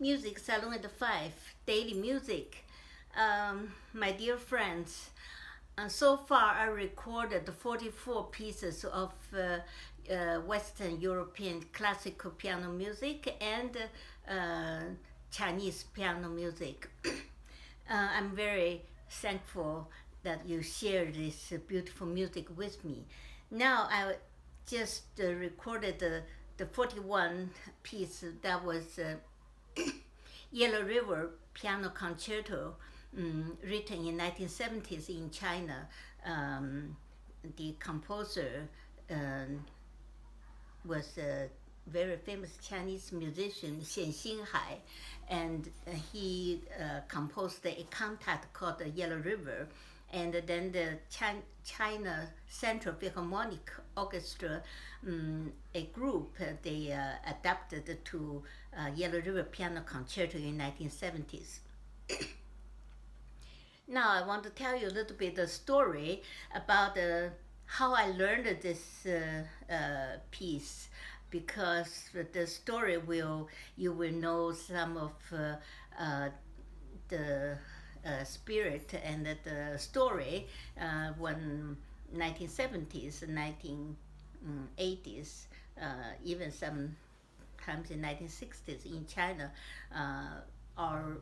Music Salon at 5, Daily Music. My dear friends, so far I recorded 44 pieces of Western European classical piano music and Chinese piano music. I'm very thankful that you share this beautiful music with me. Now I just recorded the 41 piece that was Yellow River Piano Concerto, written in 1970s in China. The composer was a very famous Chinese musician, Xian Xinhai, and he composed a cantate called the Yellow River. And then the China Central Philharmonic Orchestra, a group, they adapted to Yellow River Piano Concerto in 1970s. Now I want to tell you a little bit the story about how I learned this piece, because the story you will know some of the spirit and the story when 1970s, 1980s, even sometimes in 1960s in China, our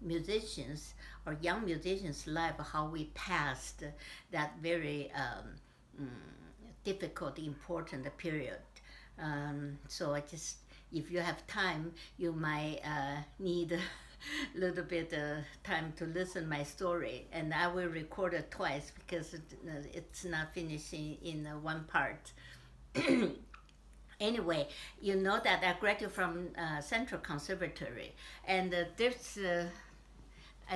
musicians or young musicians' life, how we passed that very difficult, important period. So I just, if you have time, you might need a little bit time to listen my story, and I will record it twice because it's not finishing in one part. Anyway, you know that I graduated from Central Conservatory, and there's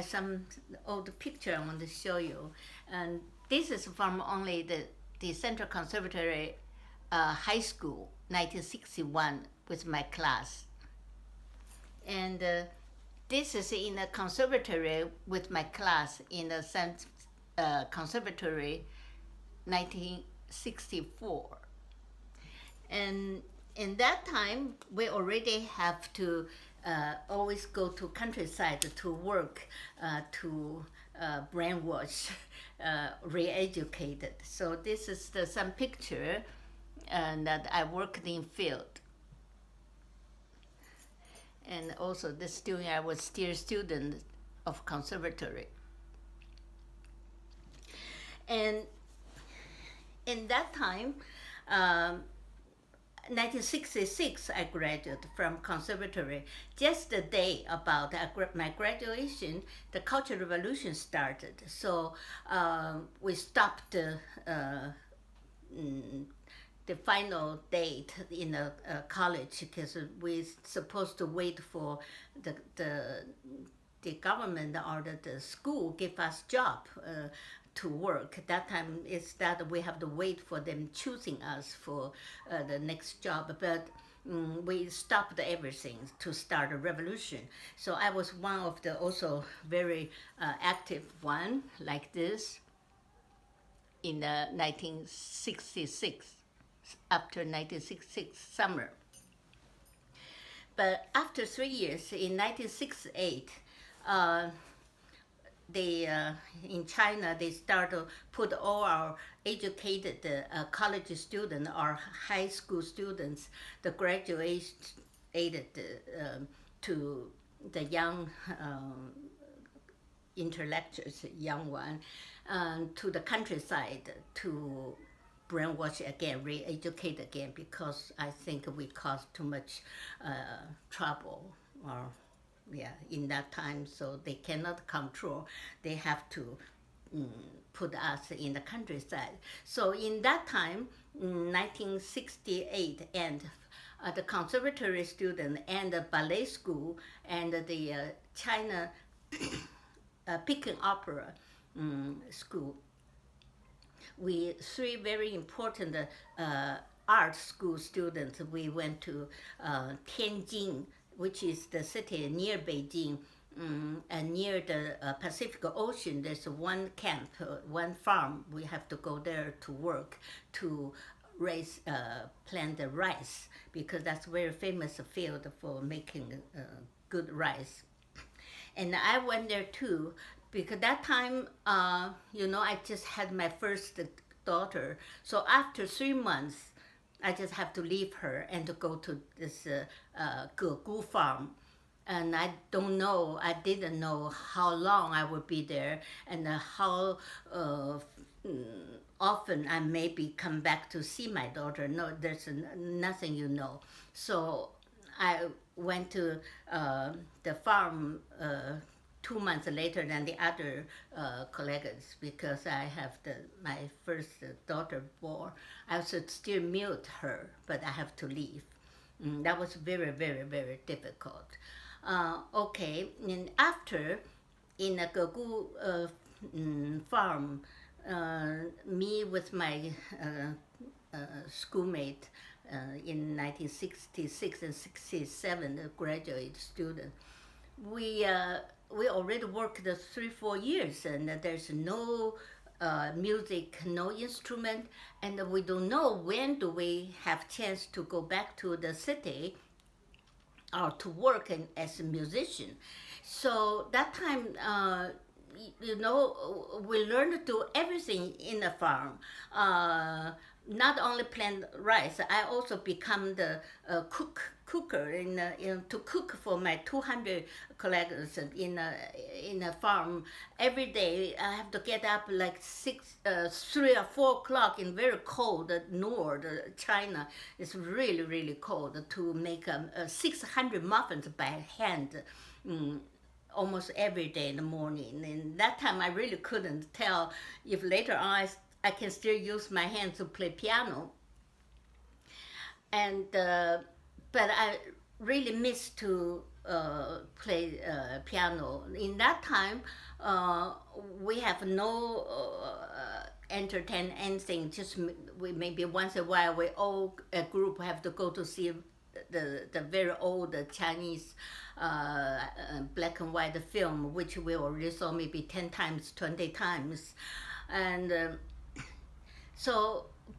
some old picture I want to show you, and this is from only the Central Conservatory high school, 1961, with my class. And this is in a conservatory with my class in the conservatory, 1964. And in that time, we already have to always go to countryside to work, to brainwash, re-educated. So this is some picture that I worked in field. And also this student, I was still student of conservatory. And in that time, 1966, I graduated from conservatory. Just the day about my graduation, the Cultural Revolution started. So we stopped the final date in the college because we supposed to wait for the government or the school give us job to work. That time is that we have to wait for them choosing us for the next job, but we stopped everything to start a revolution. So I was one of the also very active one like this in 1966, after 1966 summer. But after 3 years, in 1968, in China, they start to put all our educated college students or high school students, the graduated to the young intellectuals, young one, to the countryside to brainwash again, re-educate again, because I think we caused too much trouble in that time, so they cannot control. They have to put us in the countryside. So in that time, 1968, and the conservatory student and the ballet school and the China Peking Opera school, we three very important art school students, we went to Tianjin, which is the city near Beijing, and near the Pacific Ocean. There's one camp, one farm. We have to go there to work, to plant the rice, because that's very famous field for making good rice. And I went there too, because that time, I just had my first daughter. So after 3 months, I just have to leave her and to go to this Gegu farm. And I didn't know how long I would be there, and how often I maybe come back to see my daughter. No, there's nothing. So I went to the farm 2 months later than the other colleagues, because I have my first daughter born. I should still mute her, but I have to leave. That was very, very, very difficult. Okay, and after in a Gegu farm, me with my schoolmate in 1966 and 67, the graduate student, we already worked 3-4 years, and there's no music, no instrument, and we don't know when do we have chance to go back to the city or to work as a musician. So that time, we learned to do everything in the farm. Not only plant rice, I also become the cooker to cook for my 200 colleagues in a farm. Every day I have to get up like 3 or 4 o'clock in very cold north China. It's really, really cold, to make 600 muffins by hand. Almost every day in the morning. And that time I really couldn't tell if later on I can still use my hands to play piano. And but I really miss to play piano. In that time, we have no entertain anything. Just maybe once in a while, we all a group have to go to see the very old Chinese black and white film, which we already saw maybe 10 times, 20 times. And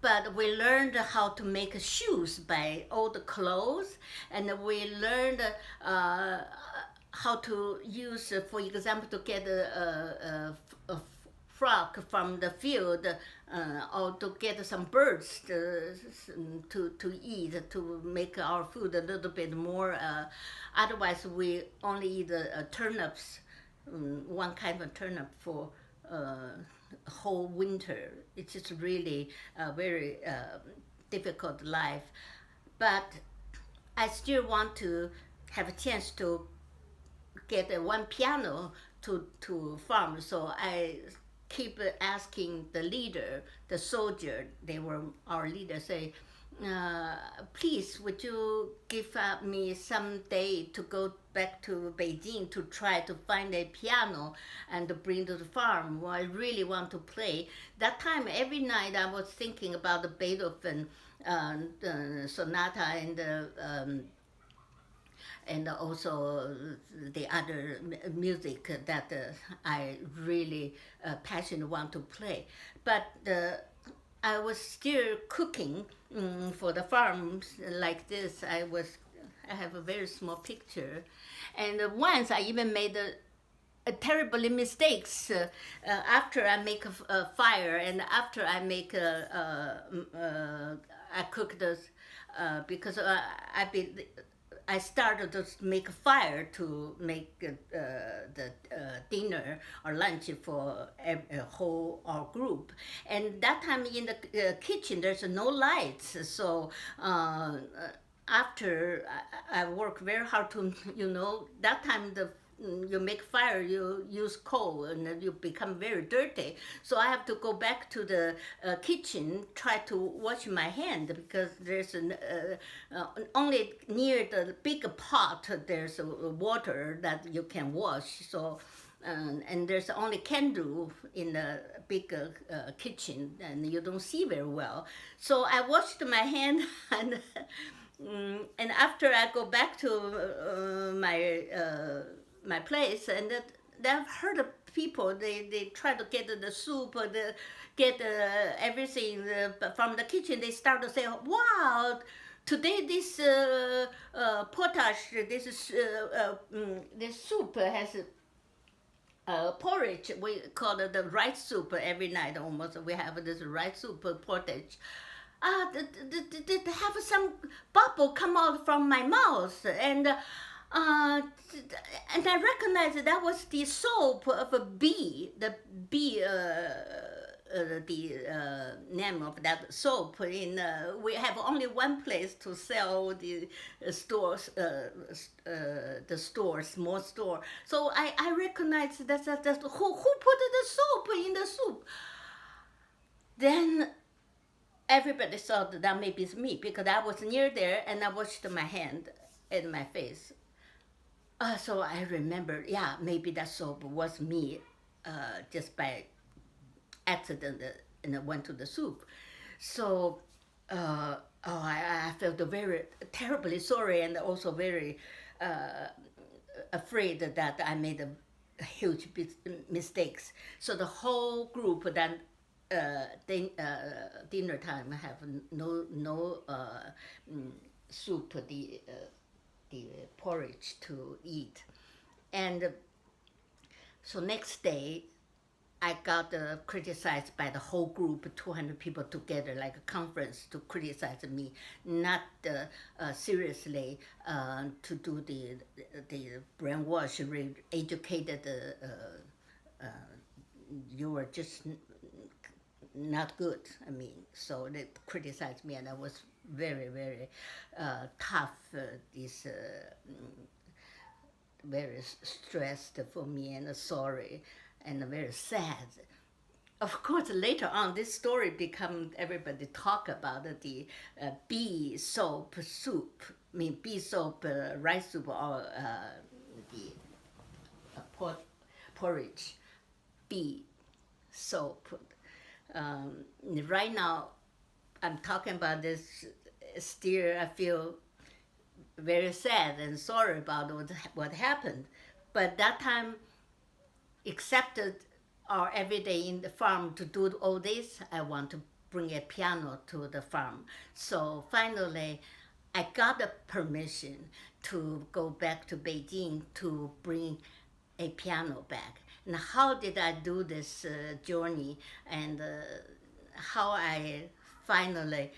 but we learned how to make shoes by old clothes, and we learned how to use, for example, to get a frog from the field, or to get some birds to eat, to make our food a little bit more. Otherwise, we only eat turnips, one kind of turnip for whole winter. It's just really a very difficult life. But I still want to have a chance to get one piano to farm. So I keep asking the leader, the soldier, they were our leader, say, please, would you give me some day to go back to Beijing to try to find a piano and to bring to the farm? Well, I really want to play. That time, every night I was thinking about the Beethoven sonata and also the other music that I really passionate want to play. But I was still cooking for the farms like this. I have a very small picture, and once I even made a terrible mistakes after I make a fire, and after I make I cook this because I started to make a fire to make the dinner or lunch for our group. And that time in the kitchen, there's no lights. So after I work very hard to, that time you make fire, you use coal, and you become very dirty. So I have to go back to the kitchen, try to wash my hand, because there's only near the big pot there's water that you can wash. So and there's only candle in the big kitchen, and you don't see very well. So I washed my hand and after I go back to my place, and I've heard of people, they try to get the soup, get everything from the kitchen. They start to say, wow, today this potash, this soup has porridge. We call it the rice soup every night almost. We have this rice soup porridge. Have some bubble come out from my mouth, and I recognized that was the soap of a bee. The bee, the name of that soap. We have only one place to sell the stores, the store, small store. So I recognized that who put the soap in the soup. Then everybody thought that maybe it's me because I was near there and I washed my hand and my face. So I remember, yeah, maybe that soap was me, just by accident, and I went to the soup. So, I felt very terribly sorry and also very afraid that I made a huge mistakes. So the whole group then dinner time have no soup, the porridge to eat. And so next day I got criticized by the whole group, 200 people together, like a conference, to criticize me, not seriously to do the brainwash, educated. You were just not good. I mean, so they criticized me, and I was very, very tough. Very stressed for me and sorry and very sad. Of course, later on, this story become everybody talk about the bee soap soup. I mean, bee soap rice soup or the porridge, bee soap. Right now, I'm talking about this. Still, I feel very sad and sorry about what happened. But that time, accepted our everyday in the farm to do all this. I want to bring a piano to the farm. So finally, I got the permission to go back to Beijing to bring a piano back. And how did I do this journey, and how I finally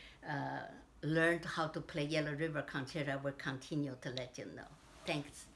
learned how to play Yellow River Concerto, I will continue to let you know. Thanks.